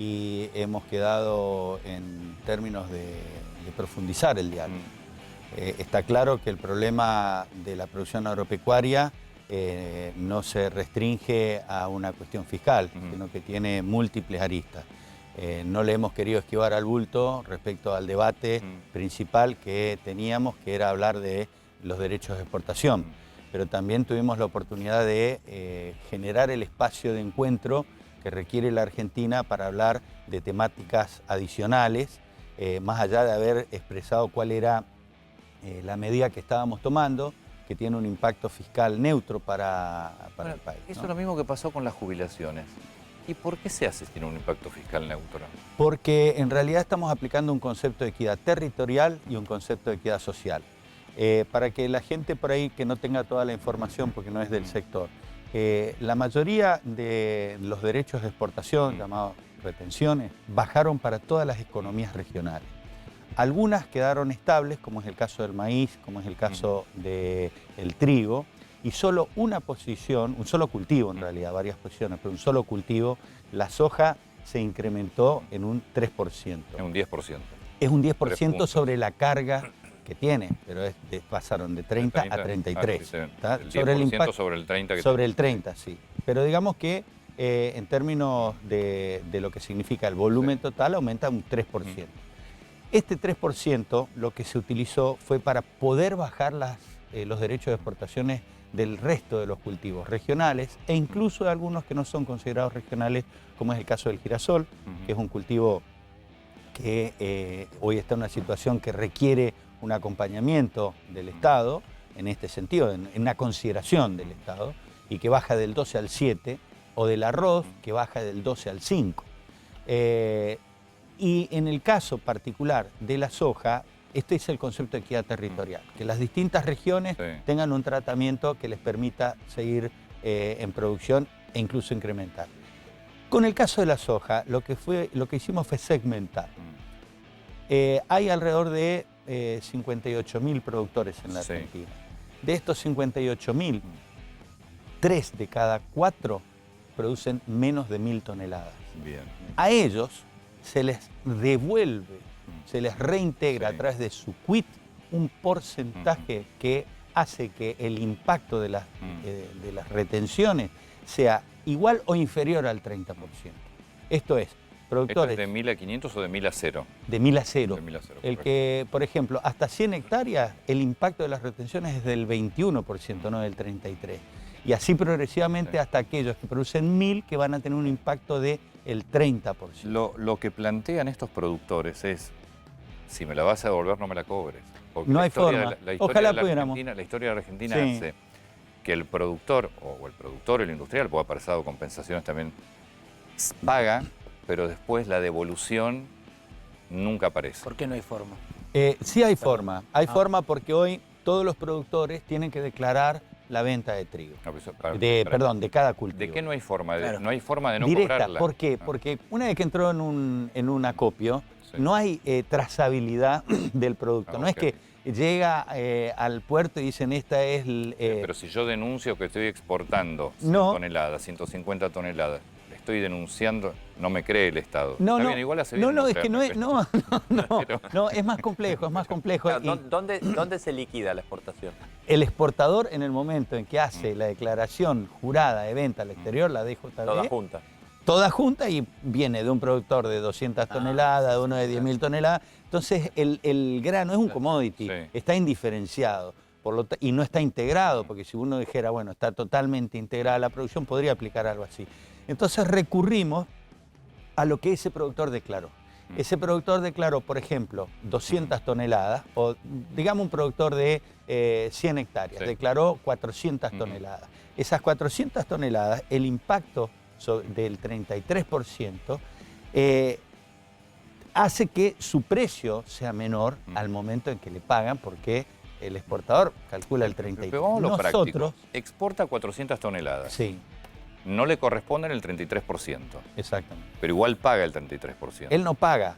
y hemos quedado en términos de profundizar el diálogo. Está claro que el problema de la producción agropecuaria no se restringe a una cuestión fiscal, sino que tiene múltiples aristas. No le hemos querido esquivar al bulto respecto al debate principal que teníamos, que era hablar de los derechos de exportación. Pero también tuvimos la oportunidad de generar el espacio de encuentro que requiere la Argentina para hablar de temáticas adicionales, más allá de haber expresado cuál era la medida que estábamos tomando, que tiene un impacto fiscal neutro para el país, ¿no? Eso es lo mismo que pasó con las jubilaciones. ¿Y por qué se hace si tiene un impacto fiscal neutro? Porque en realidad estamos aplicando un concepto de equidad territorial y un concepto de equidad social. Para que la gente por ahí que no tenga toda la información, porque no es del sector, la mayoría de los derechos de exportación, llamados retenciones, bajaron para todas las economías regionales. Algunas quedaron estables, como es el caso del maíz, como es el caso del trigo, y solo una posición, un solo cultivo en realidad, varias posiciones, pero un solo cultivo, la soja se incrementó en un 3%. Es un 10%. Es un 10% sobre la carga que tiene, pero pasaron de 30 a 33. El 10% sobre el 30 que sobre el 30, sí. Pero digamos que en términos de lo que significa el volumen total, aumenta un 3%. Este 3% lo que se utilizó fue para poder bajar los derechos de exportaciones del resto de los cultivos regionales e incluso de algunos que no son considerados regionales, como es el caso del girasol, que es un cultivo que hoy está en una situación que requiere un acompañamiento del Estado, en este sentido, en una consideración del Estado, y que baja del 12 al 7, o del arroz, que baja del 12 al 5. Y en el caso particular de la soja, este es el concepto de equidad territorial, que las distintas regiones tengan un tratamiento que les permita seguir en producción e incluso incrementar. Con el caso de la soja, lo que hicimos fue segmentar. Hay alrededor de 58.000 productores en la Argentina. De estos 58.000, 3 de cada 4 producen menos de 1.000 toneladas. Bien. A ellos se les devuelve, se les reintegra a través de su quit un porcentaje que hace que el impacto de las retenciones sea igual o inferior al 30%. Esto es, productores... ¿Esto es de 1.000 a 500 o de 1.000 a 0? De 1.000 a 0. De 1.000 a 0, el que, por ejemplo, hasta 100 hectáreas, el impacto de las retenciones es del 21%, no del 33%. Y así progresivamente hasta aquellos que producen 1.000 que van a tener un impacto del 30%. Lo que plantean estos productores es, si me la vas a devolver, no me la cobres. Porque no hay forma. Ojalá pudiéramos. La historia de la Argentina hace que el productor, o el industrial, porque ha pasado compensaciones también, paga, pero después la devolución nunca aparece. ¿Por qué no hay forma? Sí hay forma. Hay forma porque hoy todos los productores tienen que declarar la venta de trigo. No, de cada cultivo. ¿De qué no hay forma? No hay forma de no directa, cobrarla. ¿por qué? Porque una vez que entró en un acopio, no hay trazabilidad del producto. No es que llega al puerto y dicen esta es... Pero si yo denuncio que estoy exportando 100 toneladas, 150 toneladas, le estoy denunciando, no me cree el Estado. Igual hace bien es que no es... No, es más complejo, es más complejo. Claro, ¿dónde se liquida la exportación? El exportador, en el momento en que hace la declaración jurada de venta al exterior, la DJB... Toda junta. Toda junta y viene de un productor de 200 toneladas, de uno de 10.000 toneladas. Entonces el grano es un commodity, está indiferenciado y no está integrado, porque si uno dijera, bueno, está totalmente integrada la producción, podría aplicar algo así. Entonces recurrimos a lo que ese productor declaró. Ese productor declaró, por ejemplo, 200 toneladas, o digamos un productor de 100 hectáreas, declaró 400 toneladas. Esas 400 toneladas, el impacto del 33%, hace que su precio sea menor al momento en que le pagan, porque el exportador calcula el 33%. Pero vamos a lo práctico. Exporta 400 toneladas. Sí. No le corresponden el 33%. Exactamente. Pero igual paga el 33%. Él no paga.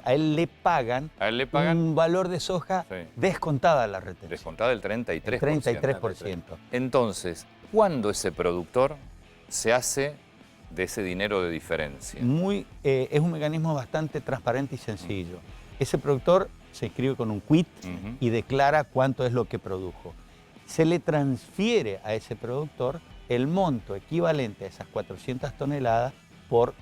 A él le pagan un valor de soja descontada la retención. Descontada el 33%. El 33%. Entonces, ¿cuándo ese productor se hace de ese dinero de diferencia? Es un mecanismo bastante transparente y sencillo. Ese productor se inscribe con un quit y declara cuánto es lo que produjo. Se le transfiere a ese productor el monto equivalente a esas 400 toneladas por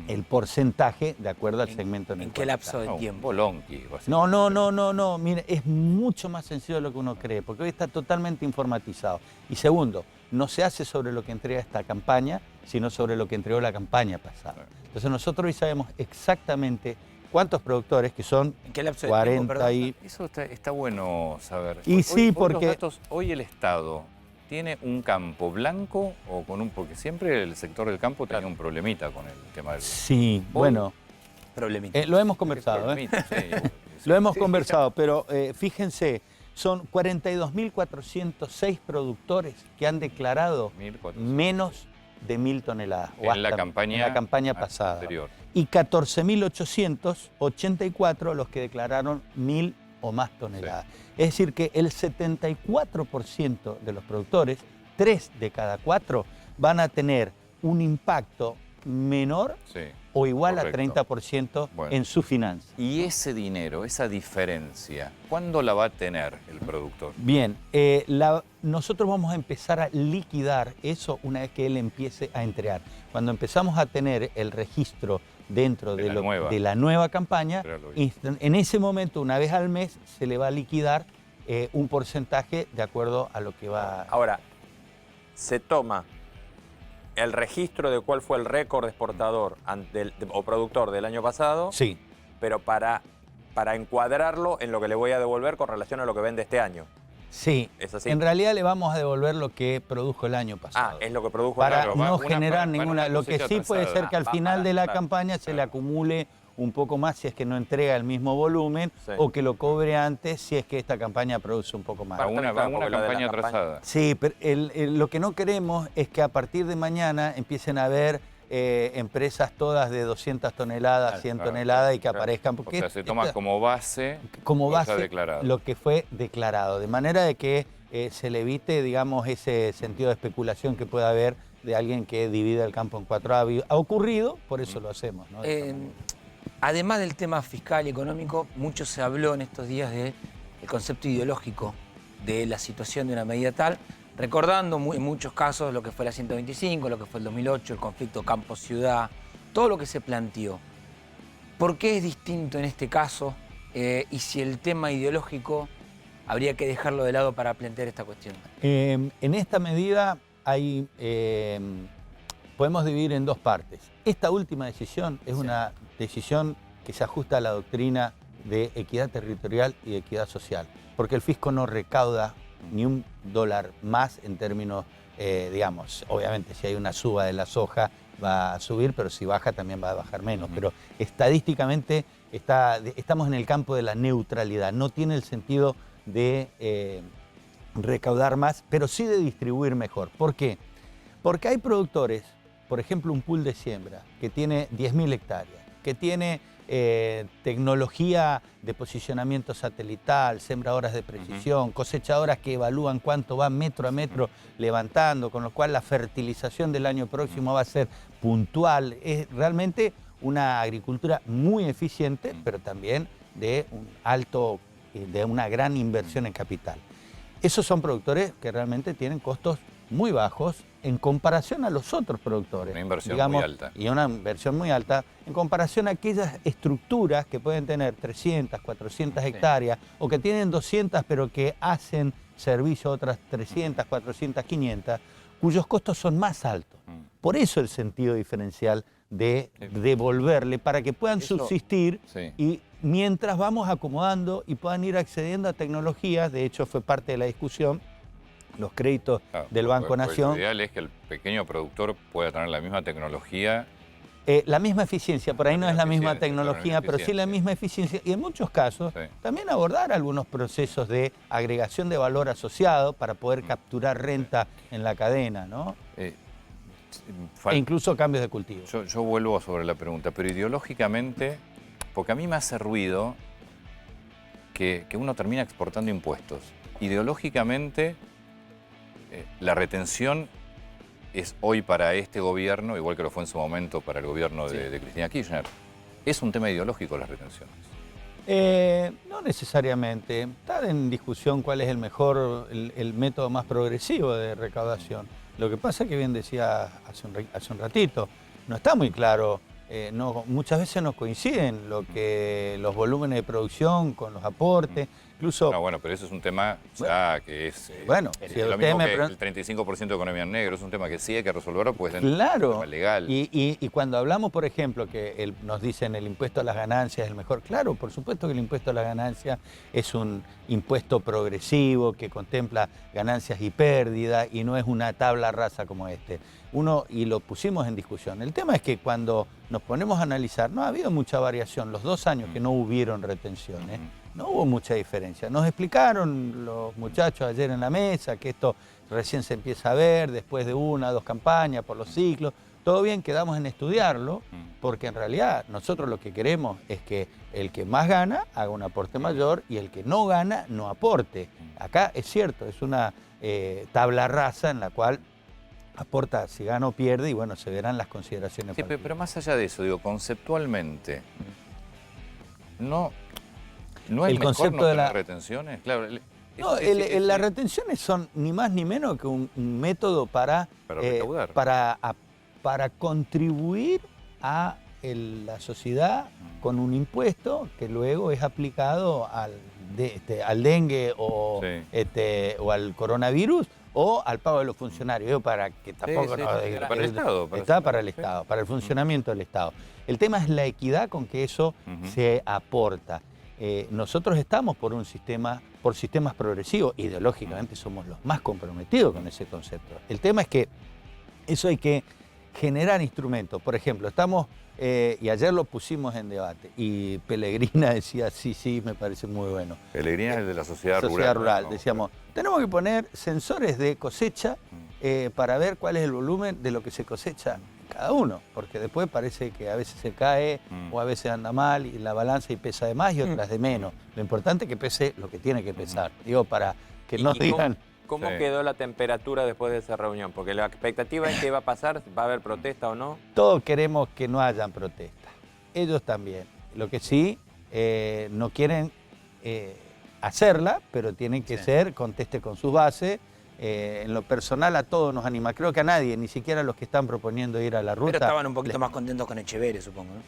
el porcentaje de acuerdo al segmento en el ¿En cual qué lapso está. de tiempo? Bolonqui, No. Mire, es mucho más sencillo de lo que uno cree, porque hoy está totalmente informatizado. Y segundo, no se hace sobre lo que entrega esta campaña, sino sobre lo que entregó la campaña pasada. Entonces nosotros hoy sabemos exactamente cuántos productores, que son ¿En qué lapso de 40 tiempo, y... Eso está bueno saber. Y sí, hoy porque- los datos, hoy el Estado tiene un campo blanco o con un... Porque siempre el sector del campo tenía un problemita con el tema del... Sí, bueno, Problemita. lo hemos conversado, Problemita, sí, Lo hemos conversado, pero fíjense, son 42.406 productores que han declarado 1.400. menos de 1.000 toneladas. En la campaña pasada. anterior. Y 14.884 los que declararon 1.000 o más toneladas. Es decir, que el 74% de los productores, 3 de cada 4, van a tener un impacto menor Sí, o igual correcto. a 30% Bueno. en su finanza. Y ese dinero, esa diferencia, ¿cuándo la va a tener el productor? Bien, nosotros vamos a empezar a liquidar eso una vez que él empiece a entregar. Cuando empezamos a tener el registro dentro De la nueva campaña, Claro, lo vi. en ese momento, una vez al mes, se le va a liquidar un porcentaje de acuerdo a lo que va... Ahora, se toma el registro de cuál fue el récord exportador o productor del año pasado, Sí, pero para encuadrarlo en lo que le voy a devolver con relación a lo que vende este año. sí. ¿Es así? En realidad le vamos a devolver lo que produjo el año pasado. Es lo que produjo Para el año. no va generar una ninguna... Lo que cosecha sí puede atrasada. ser que al final de la campaña se le acumule un poco más si es que no entrega el mismo volumen, Sí. o que lo cobre antes si es que esta campaña produce un poco más. Va una claro, porque lo de la campaña campaña- atrasada. Sí, pero lo que no queremos es que a partir de mañana empiecen a haber empresas todas de 200 toneladas, 100 claro, toneladas y que claro. aparezcan. O Porque sea, se toma como base como lo ya base declarado. lo que fue declarado, de manera de que se le evite, digamos, ese sentido de especulación que pueda haber de alguien que divide el campo en 4. Ha ocurrido, por eso lo hacemos, ¿no? Además del tema fiscal y económico, mucho se habló en estos días del concepto ideológico de la situación de una medida tal, recordando en muchos casos lo que fue la 125, lo que fue el 2008, el conflicto campo-ciudad, todo lo que se planteó. ¿Por qué es distinto en este caso? Y si el tema ideológico habría que dejarlo de lado para plantear esta cuestión. En esta medida podemos dividir en dos partes. Esta última decisión es una decisión que se ajusta a la doctrina de equidad territorial y equidad social, porque el fisco no recauda ni un dólar más en términos, digamos, obviamente si hay una suba de la soja va a subir, pero si baja también va a bajar menos. Pero estadísticamente estamos en el campo de la neutralidad, no tiene el sentido de recaudar más, pero sí de distribuir mejor. ¿Por qué? Porque hay productores, por ejemplo un pool de siembra, que tiene 10.000 hectáreas, que tiene tecnología de posicionamiento satelital, sembradoras de precisión, cosechadoras que evalúan cuánto va metro a metro levantando, con lo cual la fertilización del año próximo va a ser puntual. Es realmente una agricultura muy eficiente, pero también de una gran inversión en capital. Esos son productores que realmente tienen costos muy bajos en comparación a los otros productores. Una inversión digamos, muy alta. Y una inversión muy alta en comparación a aquellas estructuras que pueden tener 300, 400 hectáreas o que tienen 200 pero que hacen servicio a otras 300, 400, 500, cuyos costos son más altos. Por eso el sentido diferencial de devolverle para que puedan subsistir y mientras vamos acomodando y puedan ir accediendo a tecnologías. De hecho fue parte de la discusión los créditos del Banco Nación. Lo ideal es que el pequeño productor pueda tener la misma tecnología. La misma eficiencia, por ahí no es la misma tecnología, pero sí la misma eficiencia. Y en muchos casos también abordar algunos procesos de agregación de valor asociado para poder capturar renta en la cadena, ¿no? E incluso cambios de cultivo. Yo vuelvo sobre la pregunta, pero ideológicamente, porque a mí me hace ruido que uno termina exportando impuestos. Ideológicamente, la retención es hoy para este gobierno, igual que lo fue en su momento para el gobierno de Cristina Kirchner, es un tema ideológico las retenciones. No necesariamente. Está en discusión cuál es el mejor, el método más progresivo de recaudación. Lo que pasa es que bien decía hace un ratito, no está muy claro. Muchas veces no coinciden los volúmenes de producción con los aportes, incluso... No, bueno, pero eso es un tema ya que es... Bueno, es si lo usted mismo me que pregun- el 35% de economía en negro, es un tema que sí hay que resolverlo, pues es un Claro, tema legal. y cuando hablamos, por ejemplo, que nos dicen el impuesto a las ganancias es el mejor, claro, por supuesto que el impuesto a las ganancias es un impuesto progresivo que contempla ganancias y pérdidas y no es una tabla rasa como este. Y lo pusimos en discusión. El tema es que cuando nos ponemos a analizar, no ha habido mucha variación. Los 2 años que no hubieron retenciones, no hubo mucha diferencia. Nos explicaron los muchachos ayer en la mesa que esto recién se empieza a ver después de 1 o 2 campañas por los ciclos. Todo bien, quedamos en estudiarlo, porque en realidad nosotros lo que queremos es que el que más gana haga un aporte mayor y el que no gana no aporte. Acá es cierto, es una tabla rasa en la cual aporta si gana o pierde y bueno, se verán las consideraciones. Sí, pero más allá de eso, digo, conceptualmente, ¿no es El mejor concepto no de tener la- retenciones? Claro, No, las retenciones son ni más ni menos que un método para recaudar. para contribuir a la sociedad con un impuesto que luego es aplicado al dengue o, Sí. o al coronavirus o al pago de los funcionarios. Digo, para que tampoco... sí, no, sí, para el Estado, Está para el sí. Estado, para el funcionamiento del Estado. El tema es la equidad con que eso se aporta. Nosotros estamos por sistemas progresivos, ideológicamente somos los más comprometidos con ese concepto. El tema es que eso hay que generar instrumentos. Por ejemplo, y ayer lo pusimos en debate, y Pellegrina decía, sí, me parece muy bueno. Pellegrina es el de la sociedad rural. ¿No? Decíamos, tenemos que poner sensores de cosecha para ver cuál es el volumen de lo que se cosecha cada uno, porque después parece que a veces se cae o a veces anda mal y la balanza y pesa de más y otras de menos. Lo importante es que pese lo que tiene que pesar. Digo, para que no digan... ¿Cómo Sí. quedó la temperatura después de esa reunión? Porque la expectativa es que va a pasar, va a haber protesta o no. Todos queremos que no hayan protestas. Ellos también. Lo que sí, no quieren hacerla, pero tienen que ser, conteste con sus bases. En lo personal a todos nos anima. Creo que a nadie, ni siquiera a los que están proponiendo ir a la ruta. Pero estaban un poquito más contentos con Echeverría, supongo, ¿no?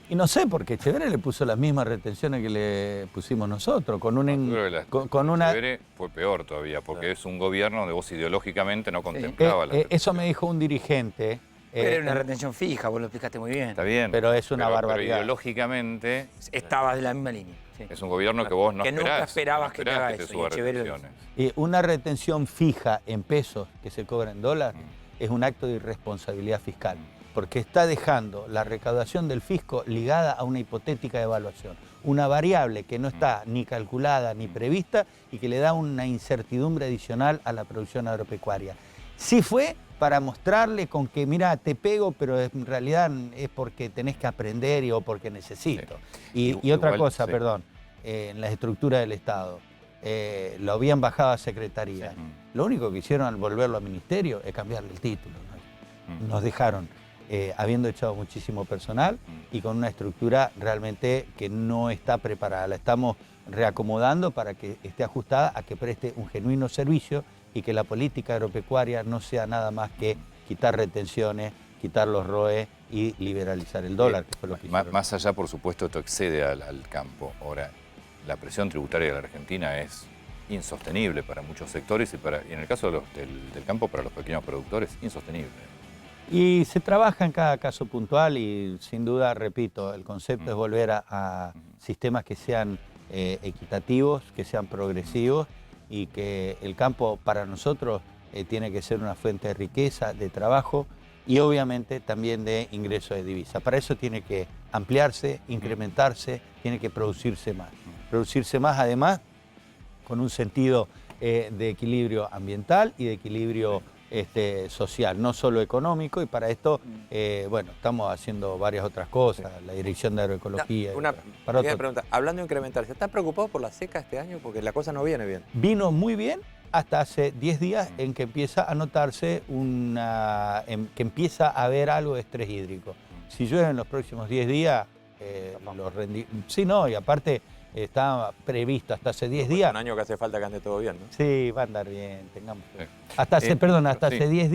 Y no sé, porque Echeverría le puso las mismas retenciones que le pusimos nosotros, con una... Echeverría fue peor todavía, porque es un gobierno donde vos ideológicamente no contemplaba la eso me dijo un dirigente. Pero era una retención fija, vos lo explicaste muy bien. Está bien. Pero es una barbaridad. Pero ideológicamente Estabas de la misma línea. Sí. es un gobierno que vos no Que esperás. nunca esperabas que te haga te eso, suba y Echeverría lo retenciones. Una retención fija en pesos que se cobra en dólares es un acto de irresponsabilidad fiscal, porque está dejando la recaudación del fisco ligada a una hipotética evaluación, una variable que no está ni calculada ni prevista y que le da una incertidumbre adicional a la producción agropecuaria. Sí fue para mostrarle con que, mira, te pego, pero en realidad es porque tenés que aprender o porque necesito. Sí. Y otra Igual, cosa, sí. perdón, en la estructura del Estado, lo habían bajado a Secretaría. Sí. Lo único que hicieron al volverlo a Ministerio es cambiarle el título, ¿no? Nos dejaron, habiendo echado muchísimo personal y con una estructura realmente que no está preparada. La estamos reacomodando para que esté ajustada a que preste un genuino servicio y que la política agropecuaria no sea nada más que quitar retenciones, quitar los ROE y liberalizar el dólar, que fue lo que hicieron. Más allá, por supuesto, esto excede al campo. Ahora, la presión tributaria de la Argentina es insostenible para muchos sectores y en el caso del campo, para los pequeños productores, insostenible. Y se trabaja en cada caso puntual y sin duda, repito, el concepto es volver a sistemas que sean equitativos, que sean progresivos y que el campo para nosotros tiene que ser una fuente de riqueza, de trabajo y obviamente también de ingreso de divisa. Para eso tiene que ampliarse, incrementarse, tiene que producirse más. Producirse más además con un sentido de equilibrio ambiental y de equilibrio social, no solo económico, y para esto, bueno, estamos haciendo varias otras cosas, la Dirección de Agroecología. Una para pregunta, hablando de incrementarse, ¿estás preocupado por la seca este año? Porque la cosa no viene bien. Vino muy bien hasta hace 10 días en que empieza a notarse que empieza a haber algo de estrés hídrico. Si llueve en los próximos 10 días, sí, no, y aparte está previsto hasta hace 10 días. Un año que hace falta que ande todo bien, ¿no? Sí, va a andar bien, tengamos. Sí. Hasta hace, perdón, hasta sí. hace 10 días.